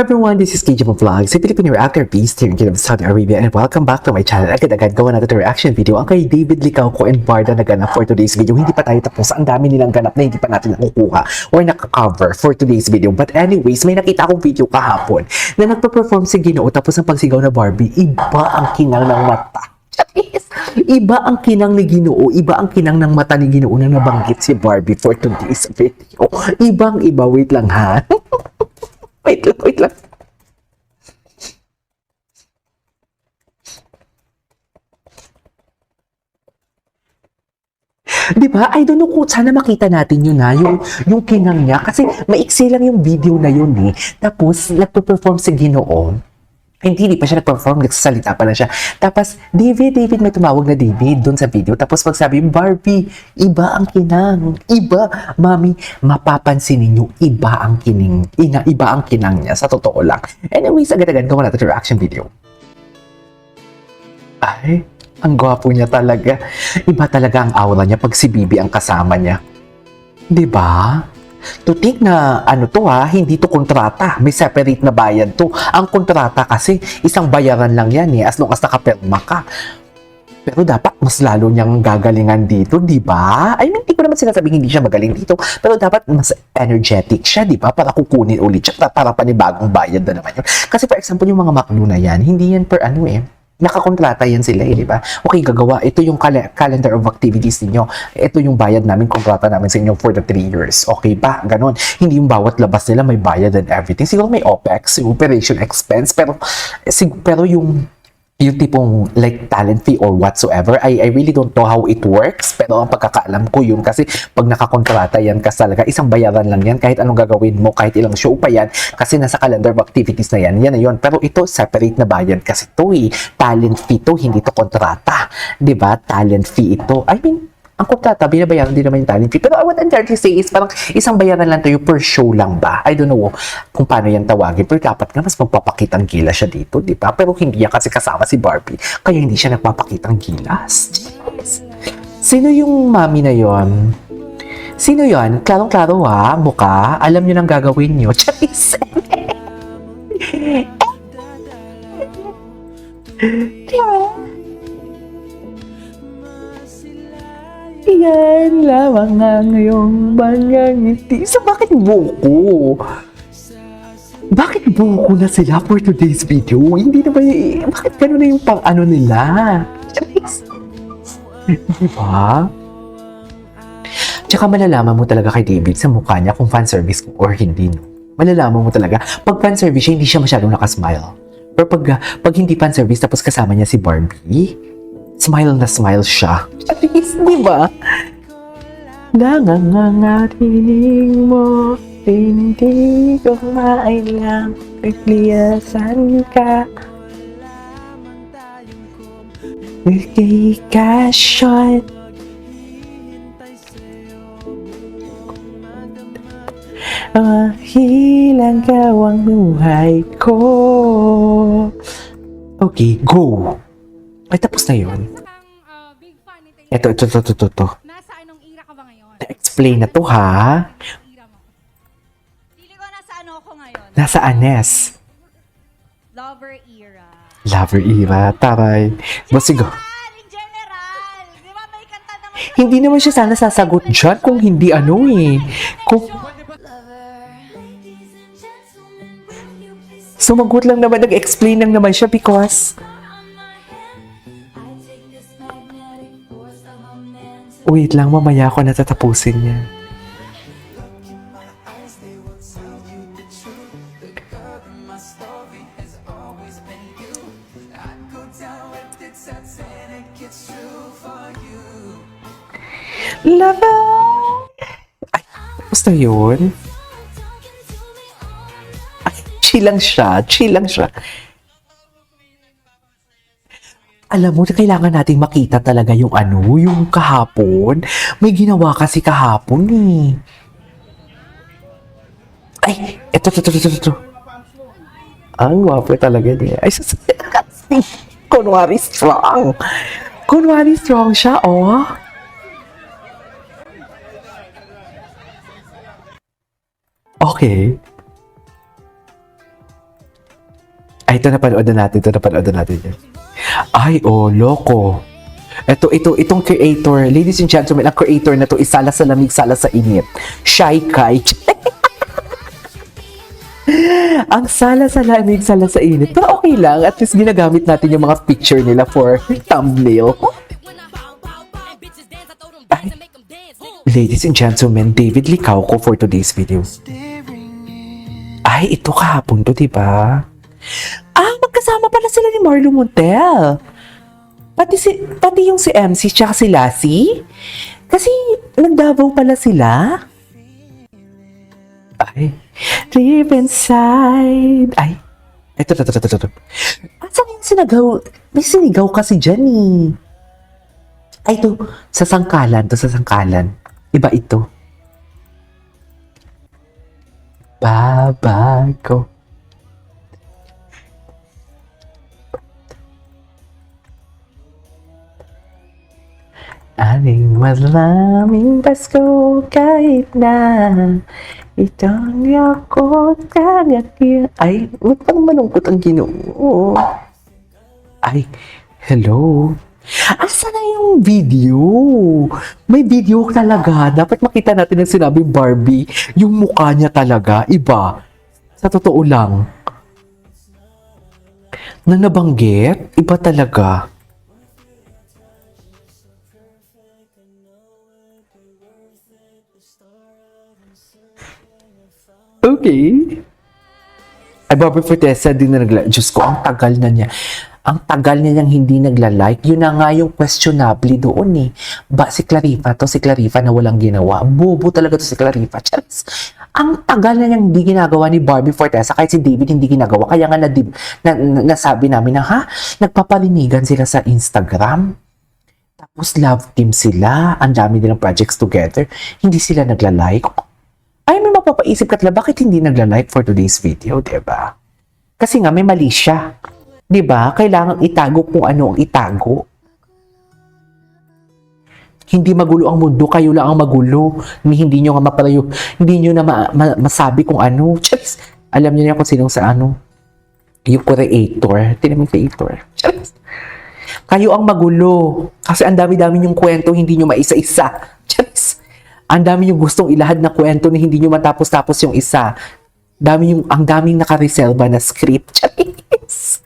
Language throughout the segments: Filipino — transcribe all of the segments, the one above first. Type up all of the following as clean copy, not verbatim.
everyone, this is KJ Vlogs, a Filipino reactor beast here in Kingdom of Saudi Arabia, and welcome back to my channel. Agad-agad gawa natin ito reaction video ang kay David Licauco and Barda na ganap for today's video. Hindi pa tayo tapos, ang dami nilang ganap na hindi pa natin nakukuha or nakakover for today's video. But anyways, may nakita akong video kahapon na nagpa-perform si Ginoo tapos ang pagsigaw na Barbie, iba ang kinang ng mata. Iba ang kinang ni Ginoo, iba ang kinang ng mata ni Ginoo na nabanggit si Barbie for today's video. Ibang-iba, wait lang ha. Wait lang. Diba? I don't know kung sana makita natin yun ha, yung kinang niya. Kasi maiksi lang yung video na yun eh. Tapos, nagpo-perform si Ginoo. Hindi pa siya nag-perform, nagsasalita pa na siya. Tapos, David, may tumawag na David doon sa video. Tapos pagsabi, Barbie, iba ang kinang. Iba. Mami, mapapansin ninyo, iba ang kinang niya. Sa totoo lang. Anyways, agad-agad gawa natin yung reaction video. Ay, ang gwapo niya talaga. Iba talaga ang aura niya pag si Bibi ang kasama niya. Diba? Tutik na hindi to kontrata. May separate na bayad to. Ang kontrata kasi isang bayaran lang yan eh, as long as nakapirma ka. Pero dapat mas lalo niyang gagalingan dito, di ba? I mean, hindi ko naman sinasabing hindi siya magaling dito. Pero dapat mas energetic siya, di ba? Para kukunin ulit siya, para panibagong bayad na naman yun. Kasi for example, yung mga maklo na yan, hindi yan per nakakontrata yan sila di ba? Okay, gagawa. Ito yung calendar of activities ninyo. Ito yung bayad namin, kontrata namin sa inyo for the 3 years. Okay ba? Ganon. Hindi yung bawat labas nila may bayad and everything. Siguro may OPEX, yung operation expense, pero yung tipong like talent fee or whatsoever, I really don't know how it works, pero ang pagkakaalam ko yun kasi pag nakakontrata yan kasi talaga, isang bayaran lang yan kahit anong gagawin mo, kahit ilang show pa yan kasi nasa calendar of activities na yan na yun. Pero ito, separate na bayad kasi ito talent fee to, hindi to kontrata, diba? Talent fee ito, I mean, ang kontrata, binabayaran din naman yung talent fee. Pero what I'm trying to say is parang isang bayaran lang to yung per show lang ba? I don't know kung paano yan tawagin. Pero dapat nga mas magpapakitang gilas siya dito, di ba? Pero hindi yan kasi kasama si Barbie. Kaya hindi siya nagpapakitang gilas. Jeez. Sino yung mami na yon? Sino yon? Klarong-klaro ha, mukha. Alam nyo nang gagawin nyo. Charis! Yan lamang ang iyong mga ngiti. So, bakit buko? Bakit buko na sila for today's video? Hindi na ba bakit gano'n na yung pang-ano nila? Diba? Tsaka malalaman mo talaga kay David sa mukha niya kung fanservice or hindi. No? Malalaman mo talaga. Pag fanservice siya, hindi siya masyadong nakasmile. Pero pag hindi fanservice tapos kasama niya si Barbie, smile na smile siya. At least, di ba? Nangangatinig mo, hindi ko mailang pagliyasan ka. Ikikasyon. Hilang ka ang buhay ko. Okay, go! Ay, tapos na yun. Ito. Nasa anong era ka ba ngayon? Explain na to, ha? Pili ko nasa ano ko ngayon? Nasa Anes. Lover era. Lover era, taray. Basigo. In general, di ba may kanta naman? Hindi naman siya sana sasagot dyan kung hindi Kung sumagot lang naman, nag-explain lang naman siya because wait lang, mamaya ako natatapusin niya. Love! Ay, tapos na yun? Ay, chill lang siya. Alam mo, kailangan nating makita talaga yung yung kahapon. May ginawa kasi kahapon eh. Ay, ito. Ang wapo talaga niya. Ay, kasi, kunwari strong siya, oh. Okay. Ay, ito napanood na natin. Yan. Ay, oh, loko. Itong creator, ladies and gentlemen, ang creator na to, isala sa lamig, sala sa init. Shy Kai. Ang sala sa lamig, sala sa init. Pero okay lang, at least ginagamit natin yung mga picture nila for thumbnail. Ay, ladies and gentlemen, David Licauco for today's video. Ay, ito kahapon to, diba? Magkasama pala sila ni Marlo Montel. Pati yung si MC tsaka si Lassie. Kasi nag-Davao pala sila. Ay, live inside. Ay, ito. Asan yung sinigaw? May sinigaw kasi dyan eh. Ay, ito. Sa Sangkalan. Iba ito. Babago. Aling malaming Pasko kahit na itong yakot kagakya. Ay, ba't pang malungkot ang Ginoo? Ay, hello? Asa na yung video? May video talaga. Dapat makita natin ang sinabing Barbie. Yung mukha niya talaga, iba. Sa totoo lang. Nang nabanggit, iba talaga. Okay. Ay, Barbie Fortesa din na Diyos ko, ang tagal na niya. Ang tagal niya niyang hindi nagla-like. Yun na nga yung questionable doon eh. Si Clarifa na walang ginawa. Bobo talaga to si Clarifa. Charis. Ang tagal na niyang hindi ginagawa ni Barbie Fortesa kahit si David hindi ginagawa. Kaya nga nasabi namin na nagpapalinigan sila sa Instagram. Tapos love team sila. Ang dami nilang projects together. Hindi sila nagla-like. Ay, may mapapaisip ka tala, bakit hindi nagla-like for today's video, diba? Kasi nga, may mali siya. Diba? Kailangang itago kung ano ang itago. Hindi magulo ang mundo, kayo lang ang magulo. Hindi nyo nga mapalayo, hindi nyo na masabi kung ano. Charis, alam nyo na kung sinong sa ano. Yung creator. Tinan mo yung creator. Charis. Kayo ang magulo. Kasi ang dami-dami yung kwento, hindi nyo maisa-isa. Charis. Ang dami yung gustong ilahad na kwento na hindi nyo matapos-tapos yung isa. Ang daming nakareserva na script. Charis.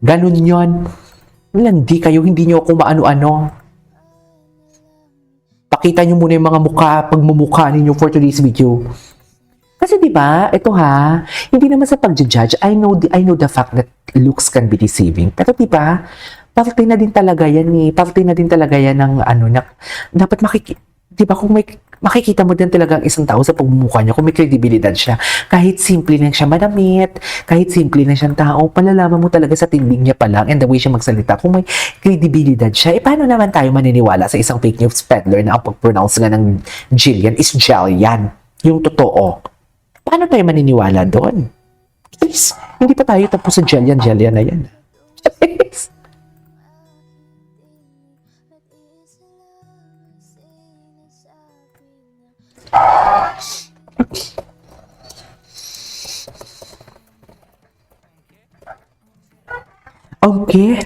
Ganun yon. Landi kayo, hindi nyo ako maano-ano. Pakita nyo muna yung mga pagmumukha ninyo for today's video. Kasi diba, ito hindi naman sa pag-judge, I know the fact that looks can be deceiving. Pero diba, parte na din talaga yan ng dapat diba kung makikita mo din talaga ang isang tao sa pagmumukha niya, kung may kredibilidad siya, kahit simple lang siya manamit, kahit simple lang siyang tao, palalaman mo talaga sa tindig niya pa lang and the way siya magsalita, kung may kredibilidad siya, paano naman tayo maniniwala sa isang fake news peddler na ang pag-pronounce nga ng Jillian is Jellian, yung totoo? Paano tayo maniniwala doon? Please, hindi pa tayo tapos sa Jellian na yan. Okay.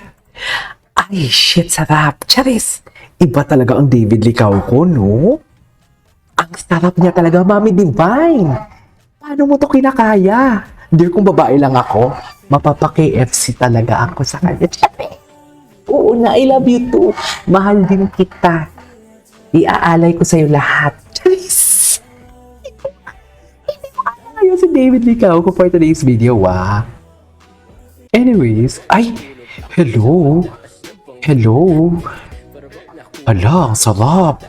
Ay, shit, sarap. Charis. Iba talaga ang David Licauco, no? Ang sarap niya talaga, Mami Divine. Paano mo to kinakaya? Dear, kung babae lang ako, mapapa-KFC talaga ako sa kanya. Charis. Oo na, I love you too. Mahal din kita. Iaalay ko sa'yo lahat. Charis. Hindi ko kaya ngayon si David Licauco for today's video, Anyways, hello. Ala, ang sarap.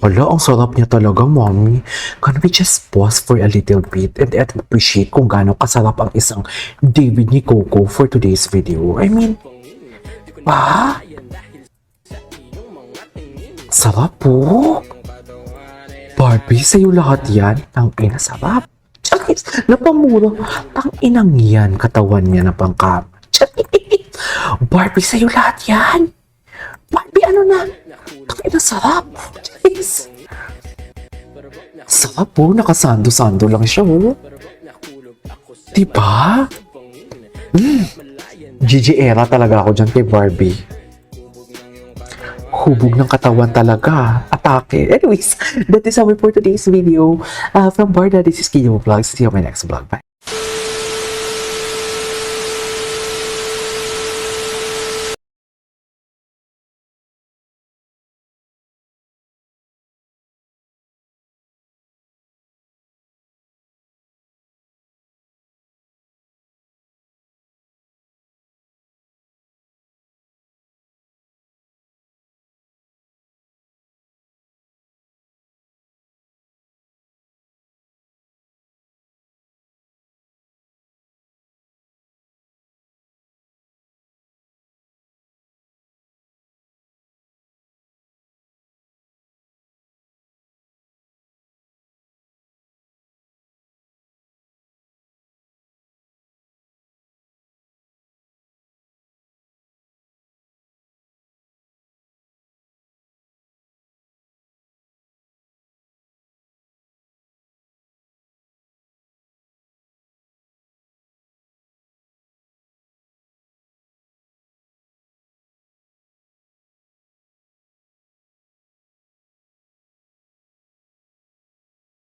Ang sarap niya talaga, Mommy. Can we just pause for a little bit and appreciate kung gaano kasarap ang isang David Licauco for today's video? I mean, sarap po. Barbie, sa'yo lahat yan. Ang sarap. Chakis, napamura. Ang inang yan, katawan niya na pangkama. Chakis, Barbie, sa'yo lahat yan. Barbie, ano na? Ang sarap. Chakis. Sarap po, nakasando-sando lang siya, Diba? GG era talaga ako dyan kay Barbie. Hubog ng katawan talaga. Atake. Anyways, that is all for today's video. From Barda, this is Kiyo Vlogs. See you on my next vlog. Bye.